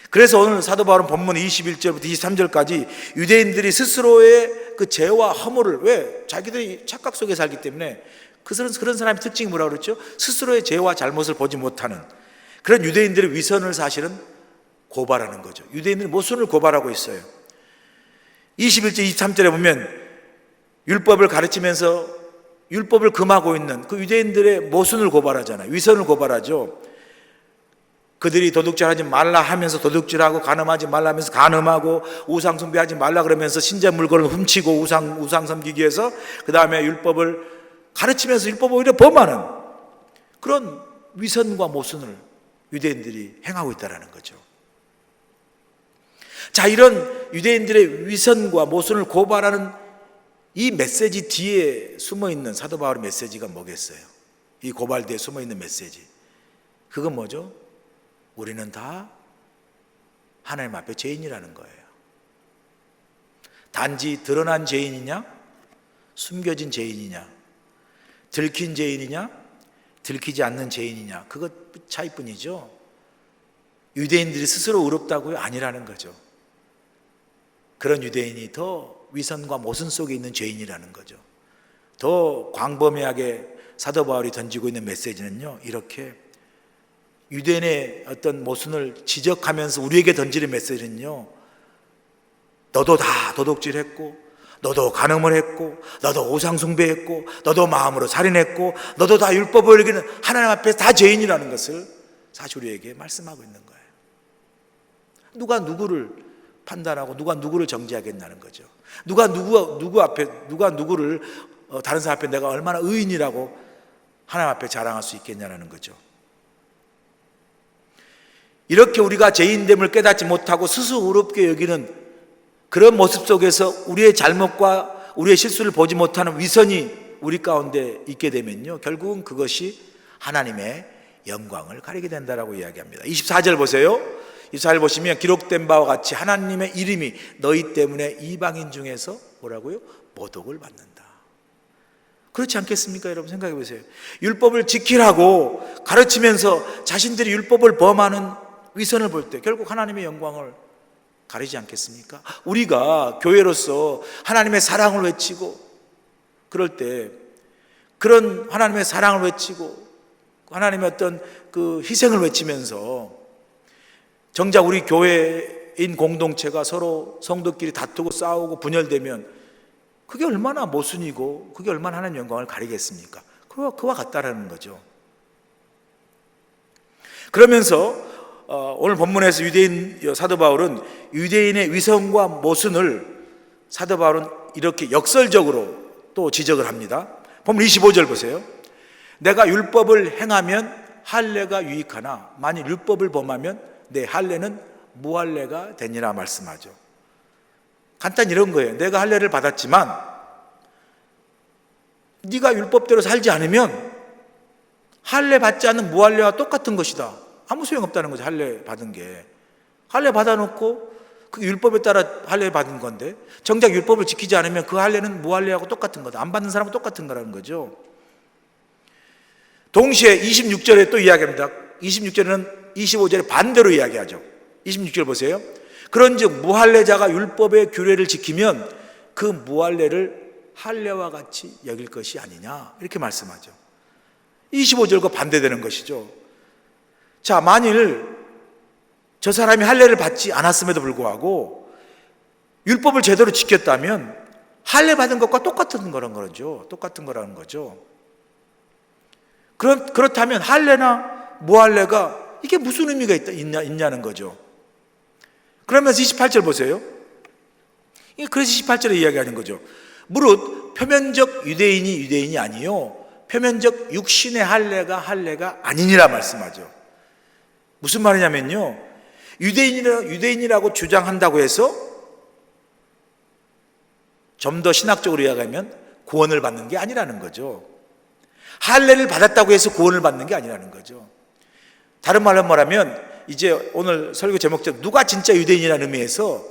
S6: 그래서 오늘 사도 바울은 본문 21절부터 23절까지 유대인들이 스스로의 그 죄와 허물을, 왜? 자기들이 착각 속에 살기 때문에 그런 사람의 특징이 뭐라고 그랬죠? 스스로의 죄와 잘못을 보지 못하는 그런 유대인들의 위선을 사실은 고발하는 거죠. 유대인들이 모순을 고발하고 있어요. 21절 23절에 보면 율법을 가르치면서 율법을 금하고 있는 그 유대인들의 모순을 고발하잖아요. 위선을 고발하죠. 그들이 도둑질하지 말라 하면서 도둑질하고 간음하지 말라 하면서 간음하고 우상 숭배하지 말라 그러면서 신전 물건을 훔치고 우상 섬기기 위해서 그 다음에 율법을 가르치면서 율법을 오히려 범하는 그런 위선과 모순을 유대인들이 행하고 있다는 거죠. 자, 이런 유대인들의 위선과 모순을 고발하는 이 메시지 뒤에 숨어있는 사도 바울의 메시지가 뭐겠어요? 이 고발 뒤에 숨어있는 메시지, 그건 뭐죠? 우리는 다 하나님 앞에 죄인이라는 거예요. 단지 드러난 죄인이냐, 숨겨진 죄인이냐, 들킨 죄인이냐, 들키지 않는 죄인이냐, 그것 차이뿐이죠. 유대인들이 스스로 의롭다고요? 아니라는 거죠. 그런 유대인이 더 위선과 모순 속에 있는 죄인이라는 거죠. 더 광범위하게 사도 바울이 던지고 있는 메시지는요, 이렇게 유대인의 어떤 모순을 지적하면서 우리에게 던지는 메시지는요, 너도 다 도둑질했고, 너도 간음을 했고, 너도 우상숭배했고, 너도 마음으로 살인했고, 너도 다 율법을 어기는 하나님 앞에 다 죄인이라는 것을 사실 우리에게 말씀하고 있는 거예요. 누가 누구를 판단하고 누가 누구를 정죄하겠냐는 거죠. 누가 누구를 다른 사람 앞에 내가 얼마나 의인이라고 하나님 앞에 자랑할 수 있겠냐는 거죠. 이렇게 우리가 죄인됨을 깨닫지 못하고 스스로 의롭게 여기는 그런 모습 속에서 우리의 잘못과 우리의 실수를 보지 못하는 위선이 우리 가운데 있게 되면요, 결국은 그것이 하나님의 영광을 가리게 된다라고 이야기합니다. 24절 보세요. 24절 보시면 기록된 바와 같이 하나님의 이름이 너희 때문에 이방인 중에서 뭐라고요? 모독을 받는다. 그렇지 않겠습니까? 여러분 생각해 보세요. 율법을 지키라고 가르치면서 자신들이 율법을 범하는 위선을 볼 때 결국 하나님의 영광을 가리지 않겠습니까? 우리가 교회로서 하나님의 사랑을 외치고 그럴 때 그런 하나님의 사랑을 외치고 하나님의 어떤 그 희생을 외치면서 정작 우리 교회인 공동체가 서로 성도끼리 다투고 싸우고 분열되면 그게 얼마나 모순이고 그게 얼마나 하나님의 영광을 가리겠습니까? 그와 같다라는 거죠. 그러면서 오늘 본문에서 유대인 사도 바울은 유대인의 위선과 모순을 사도 바울은 이렇게 역설적으로 또 지적을 합니다. 본문 25절 보세요. 내가 율법을 행하면 할례가 유익하나 만일 율법을 범하면 내 할례는 무할례가 되니라 말씀하죠. 간단히 이런 거예요. 내가 할례를 받았지만 네가 율법대로 살지 않으면 할례 받지 않는 무할례와 똑같은 것이다. 아무 소용없다는 거죠. 할례 받은 게. 할례 받아놓고 그 율법에 따라 할례 받은 건데 정작 율법을 지키지 않으면 그 할례는 무할례하고 똑같은 거다. 안 받는 사람은 똑같은 거라는 거죠. 동시에 26절에 또 이야기합니다. 26절에는 25절에 반대로 이야기하죠. 26절 보세요. 그런즉 무할례자가 율법의 규례를 지키면 그 무할례를 할례와 같이 여길 것이 아니냐 이렇게 말씀하죠. 25절과 반대되는 것이죠. 자, 만일 저 사람이 할례를 받지 않았음에도 불구하고 율법을 제대로 지켰다면 할례 받은 것과 똑같은 거라는 거죠. 똑같은 거라는 거죠. 그렇다면 할례나 무할례가 이게 무슨 의미가 있냐는 거죠. 그러면서 28절 보세요. 그래서 28절에 이야기하는 거죠. 무릇 표면적 유대인이 아니요 표면적 육신의 할례가 아니니라 말씀하죠. 무슨 말이냐면요, 유대인이라고 주장한다고 해서 좀 더 신학적으로 이야기하면 구원을 받는 게 아니라는 거죠. 할례를 받았다고 해서 구원을 받는 게 아니라는 거죠. 다른 말로 말하면 이제 오늘 설교 제목처럼 누가 진짜 유대인이라는 의미에서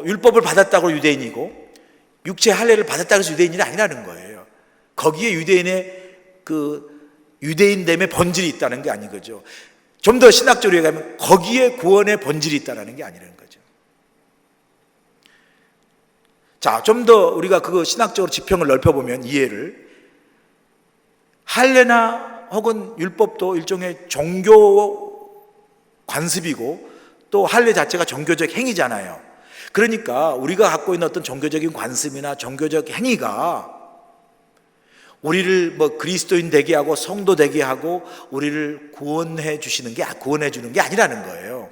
S6: 율법을 받았다고 유대인이고 육체 할례를 받았다고 해서 유대인이 아니라는 거예요. 거기에 유대인의 그 유대인됨의 본질이 있다는 게 아닌 거죠. 좀 더 신학적으로 얘기하면 거기에 구원의 본질이 있다는 게 아니라는 거죠. 자, 좀 더 우리가 그거 신학적으로 지평을 넓혀보면 이해를, 할례나 혹은 율법도 일종의 종교 관습이고 또 할례 자체가 종교적 행위잖아요. 그러니까 우리가 갖고 있는 어떤 종교적인 관습이나 종교적 행위가 우리를 그리스도인 되게 하고 성도 되게 하고 우리를 구원해 주는 게 아니라는 거예요.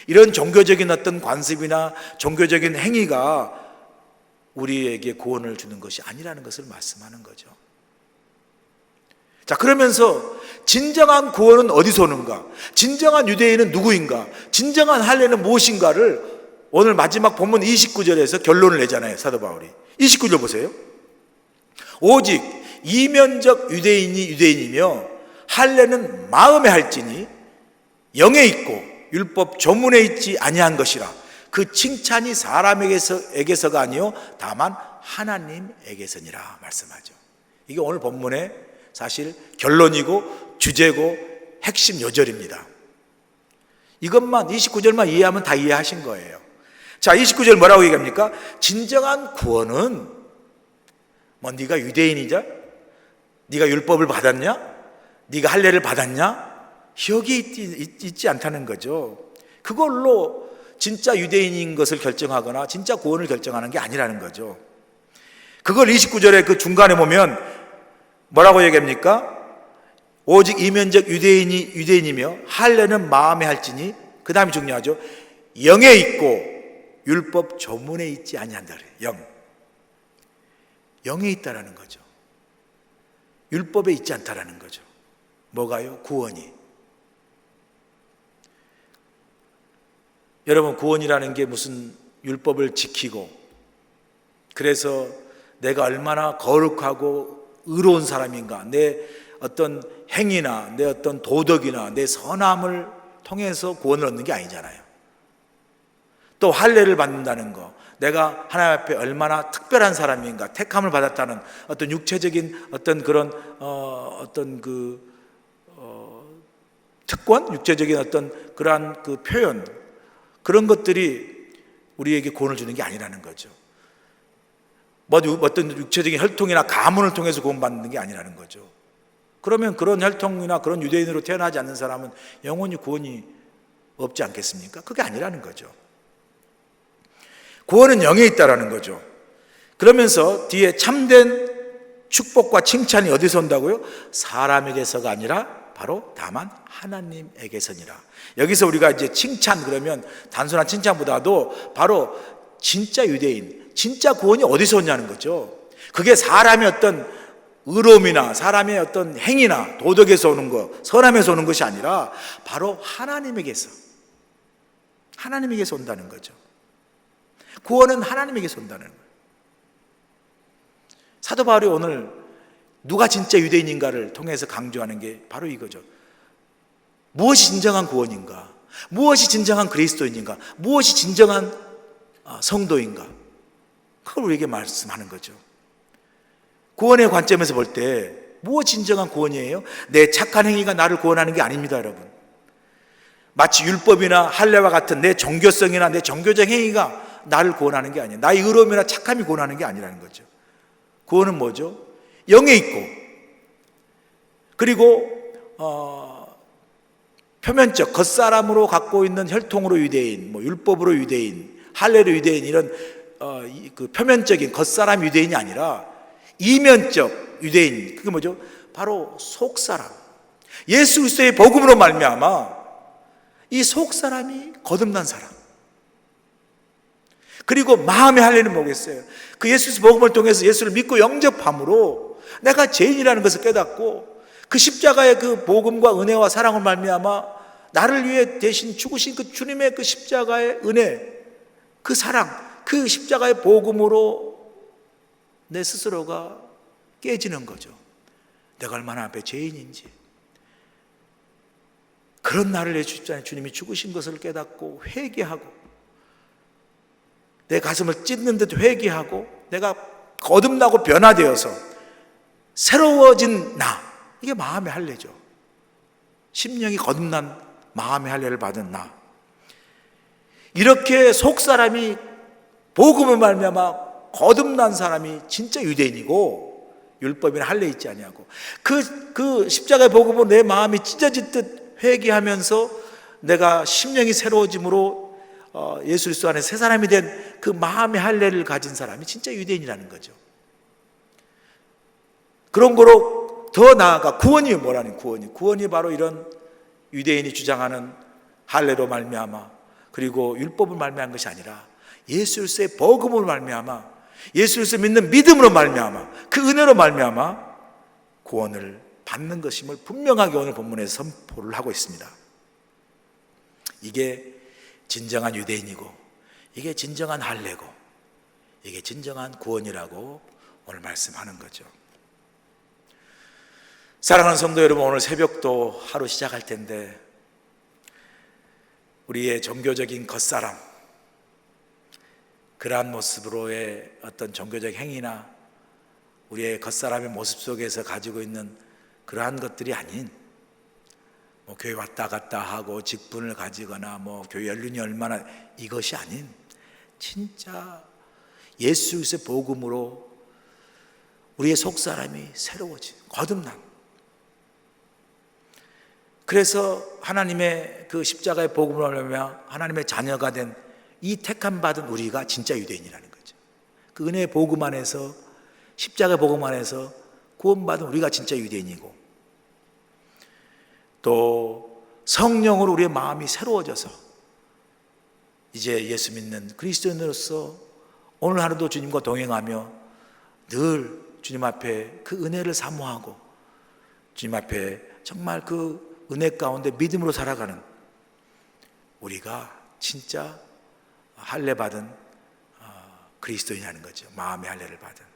S6: 이런 종교적인 어떤 관습이나 종교적인 행위가 우리에게 구원을 주는 것이 아니라는 것을 말씀하는 거죠. 자, 그러면서 진정한 구원은 어디서 오는가? 진정한 유대인은 누구인가? 진정한 할례는 무엇인가를 오늘 마지막 본문 29절에서 결론을 내잖아요, 사도 바울이. 29절 보세요. 오직 이면적 유대인이며 할례는 마음에 할지니 영에 있고 율법 조문에 있지 아니한 것이라. 그 칭찬이 사람에게서가 아니요 다만 하나님에게서니라 말씀하죠. 이게 오늘 본문의 사실 결론이고 주제고 핵심 요절입니다. 이것만 29절만 이해하면 다 이해하신 거예요. 자, 29절 뭐라고 얘기합니까? 진정한 구원은 네가 유대인이자 네가 율법을 받았냐? 네가 할례를 받았냐? 여기에 있지 않다는 거죠. 그걸로 진짜 유대인인 것을 결정하거나 진짜 구원을 결정하는 게 아니라는 거죠. 그걸 29절에 그 중간에 보면 뭐라고 얘기합니까? 오직 이면적 유대인이며 할례는 마음에 할지니, 그 다음이 중요하죠. 영에 있고 율법 조문에 있지 아니한다 그래요. 영에 있다라는 거죠. 율법에 있지 않다라는 거죠. 뭐가요? 구원이. 여러분, 구원이라는 게 무슨 율법을 지키고 그래서 내가 얼마나 거룩하고 의로운 사람인가, 내 어떤 행위나 내 어떤 도덕이나 내 선함을 통해서 구원을 얻는 게 아니잖아요. 또 할례를 받는다는 거, 내가 하나님 앞에 얼마나 특별한 사람인가, 택함을 받았다는 어떤 육체적인 어떤 그런 특권, 육체적인 어떤 그러한 그 표현, 그런 것들이 우리에게 구원을 주는 게 아니라는 거죠. 어떤 육체적인 혈통이나 가문을 통해서 구원받는 게 아니라는 거죠. 그러면 그런 혈통이나 그런 유대인으로 태어나지 않는 사람은 영원히 구원이 없지 않겠습니까? 그게 아니라는 거죠. 구원은 영에 있다라는 거죠. 그러면서 뒤에 참된 축복과 칭찬이 어디서 온다고요? 사람에게서가 아니라 바로 다만 하나님에게서니라. 여기서 우리가 이제 칭찬 그러면 단순한 칭찬보다도 바로 진짜 유대인, 진짜 구원이 어디서 오냐는 거죠. 그게 사람의 어떤 의로움이나 사람의 어떤 행위나 도덕에서 오는 것, 선함에서 오는 것이 아니라 바로 하나님에게서 온다는 거죠. 구원은 하나님에게서 온다는 거예요. 사도 바울이 오늘 누가 진짜 유대인인가를 통해서 강조하는 게 바로 이거죠. 무엇이 진정한 구원인가? 무엇이 진정한 그리스도인인가? 무엇이 진정한 성도인가? 그걸 우리에게 말씀하는 거죠. 구원의 관점에서 볼 때 무엇이 진정한 구원이에요? 내 착한 행위가 나를 구원하는 게 아닙니다, 여러분. 마치 율법이나 할례와 같은 내 종교성이나 내 종교적 행위가 나를 구원하는 게 아니에요. 나의 의로움이나 착함이 구원하는 게 아니라는 거죠. 구원은 뭐죠? 영에 있고, 그리고 표면적 겉사람으로 갖고 있는 혈통으로 유대인, 뭐 율법으로 유대인, 할례로 유대인, 이런 그 표면적인 겉사람 유대인이 아니라 이면적 유대인, 그게 뭐죠? 바로 속사람, 예수 그리스도의 복음으로 말미암아 이 속사람이 거듭난 사람. 그리고 마음의 할례는 뭐겠어요? 그 예수 그리스도 복음을 통해서 예수를 믿고 영접함으로 내가 죄인이라는 것을 깨닫고 그 십자가의 그 복음과 은혜와 사랑을 말미암아 나를 위해 대신 죽으신 그 주님의 그 십자가의 은혜, 그 사랑, 그 십자가의 복음으로 내 스스로가 깨지는 거죠. 내가 얼마나 앞에 죄인인지, 그런 나를 내 십자가에 주님이 죽으신 것을 깨닫고 회개하고, 내 가슴을 찢는 듯 회개하고, 내가 거듭나고 변화되어서 새로워진 나, 이게 마음의 할례죠. 심령이 거듭난 마음의 할례를 받은 나. 이렇게 속사람이 복음을 말미암아 거듭난 사람이 진짜 유대인이고, 율법이나 할례 있지 아니하고 그 십자가의 복음으로 내 마음이 찢어질 듯 회개하면서 내가 심령이 새로워짐으로 예수 그리스도 안에 새 사람이 된 그 마음의 할례를 가진 사람이 진짜 유대인이라는 거죠. 그런 거로 더 나아가 구원이 뭐라는 구원이 바로 이런 유대인이 주장하는 할례로 말미암아, 그리고 율법을 말미암은 것이 아니라 예수 그리스도의 복음으로 말미암아, 예수 그리스도 믿는 믿음으로 말미암아, 그 은혜로 말미암아 구원을 받는 것임을 분명하게 오늘 본문에서 선포를 하고 있습니다. 이게 진정한 유대인이고, 이게 진정한 할례고, 이게 진정한 구원이라고 오늘 말씀하는 거죠. 사랑하는 성도 여러분, 오늘 새벽도 하루 시작할 텐데 우리의 종교적인 겉사람, 그러한 모습으로의 어떤 종교적 행위나 우리의 겉사람의 모습 속에서 가지고 있는 그러한 것들이 아닌, 뭐 교회 왔다 갔다 하고 직분을 가지거나 뭐 교회 연륜이 얼마나, 이것이 아닌 진짜 예수 그리스도의 복음으로 우리의 속사람이 새로워진, 거듭난, 그래서 하나님의 그 십자가의 복음을 알며 하나님의 자녀가 된 이 택함 받은 우리가 진짜 유대인이라는 거죠. 그 은혜의 복음 안에서, 십자가의 복음 안에서 구원받은 우리가 진짜 유대인이고, 또 성령으로 우리의 마음이 새로워져서 이제 예수 믿는 그리스도인으로서 오늘 하루도 주님과 동행하며 늘 주님 앞에 그 은혜를 사모하고 주님 앞에 정말 그 은혜 가운데 믿음으로 살아가는 우리가 진짜 할례 받은 그리스도인이라는 거죠. 마음의 할례를 받은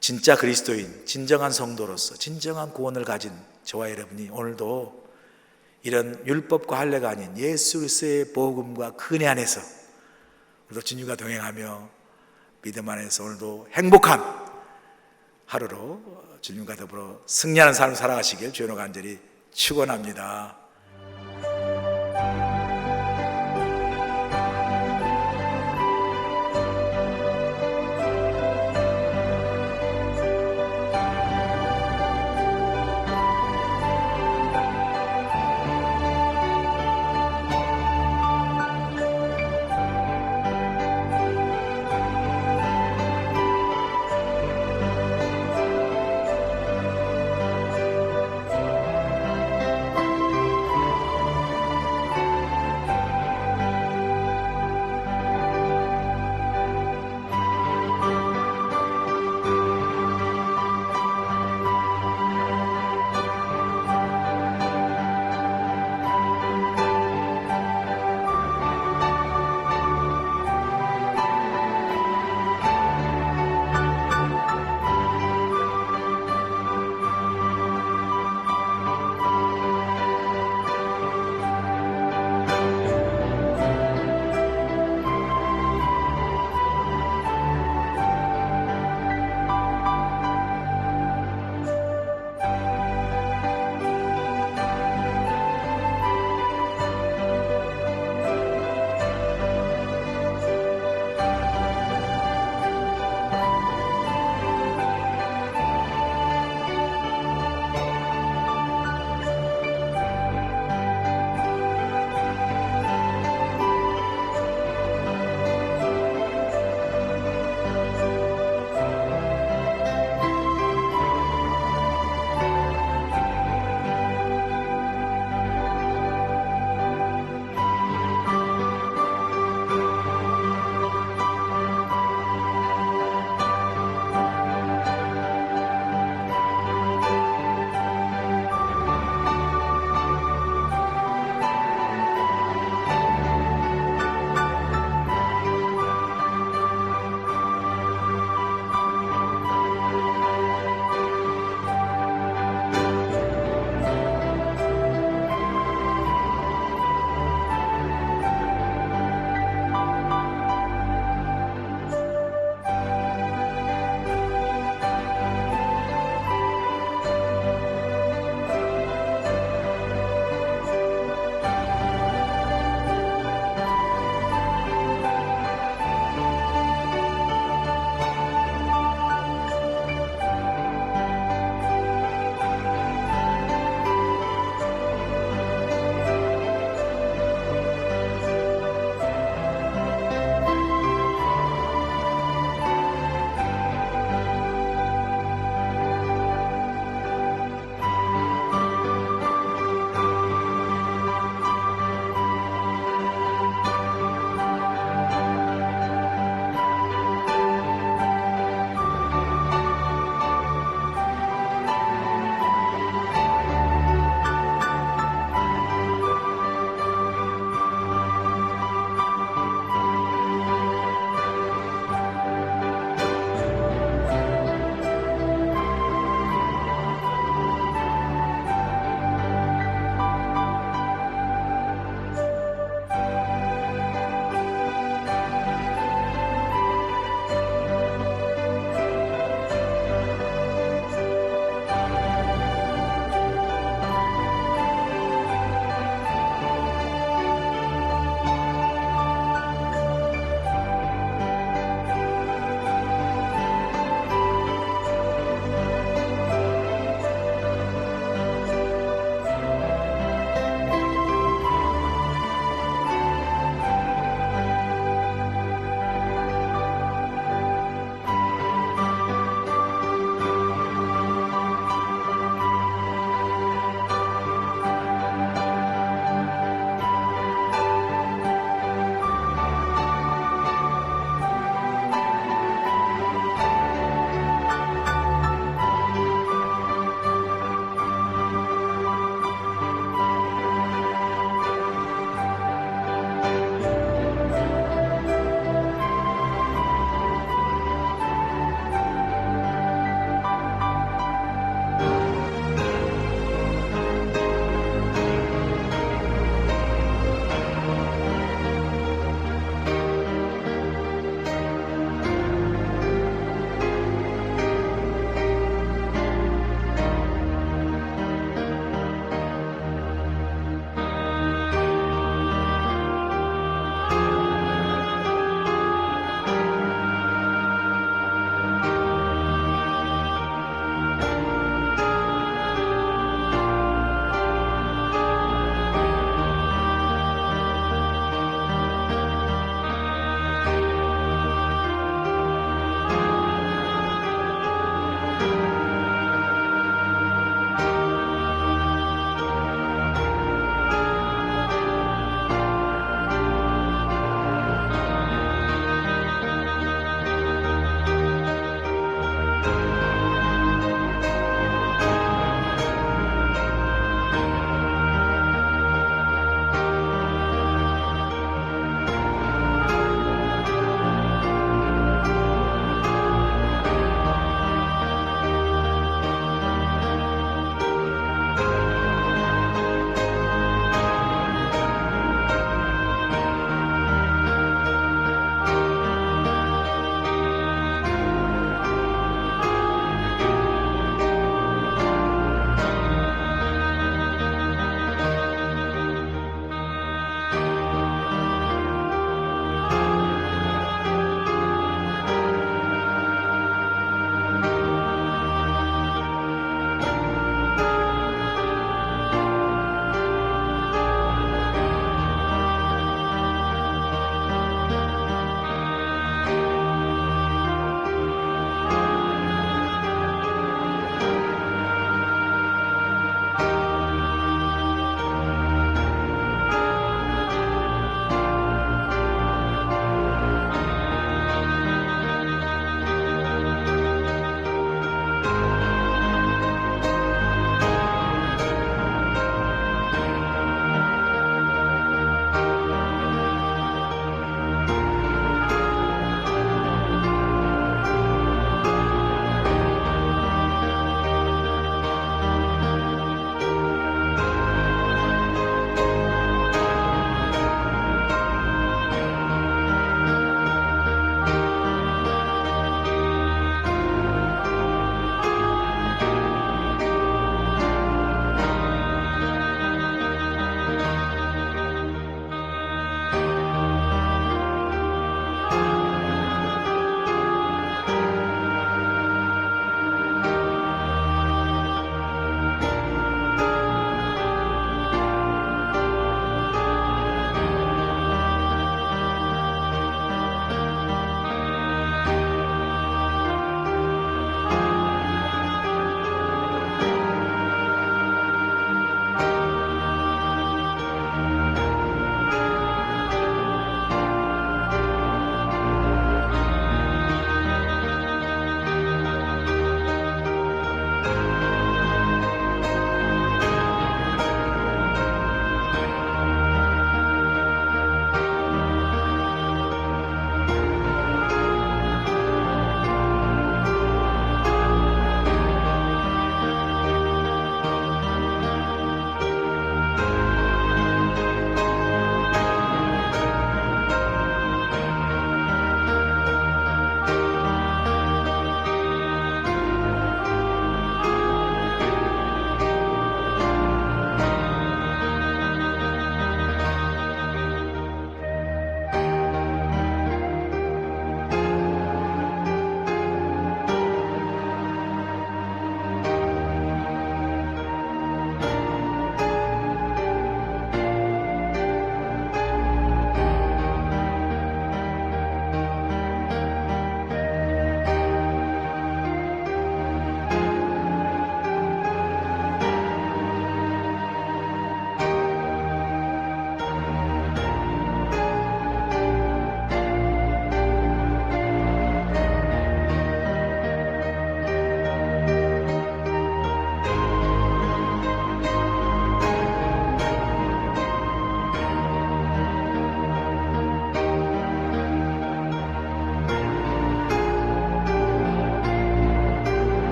S6: 진짜 그리스도인, 진정한 성도로서 진정한 구원을 가진 저와 여러분이 오늘도 이런 율법과 할례가 아닌 예수 그리스도의 복음과 그 은혜 안에서 우리도 주님과 동행하며 믿음 안에서 오늘도 행복한 하루로 주님과 더불어 승리하는 삶을 살아가시길 주여로 간절히 축원합니다.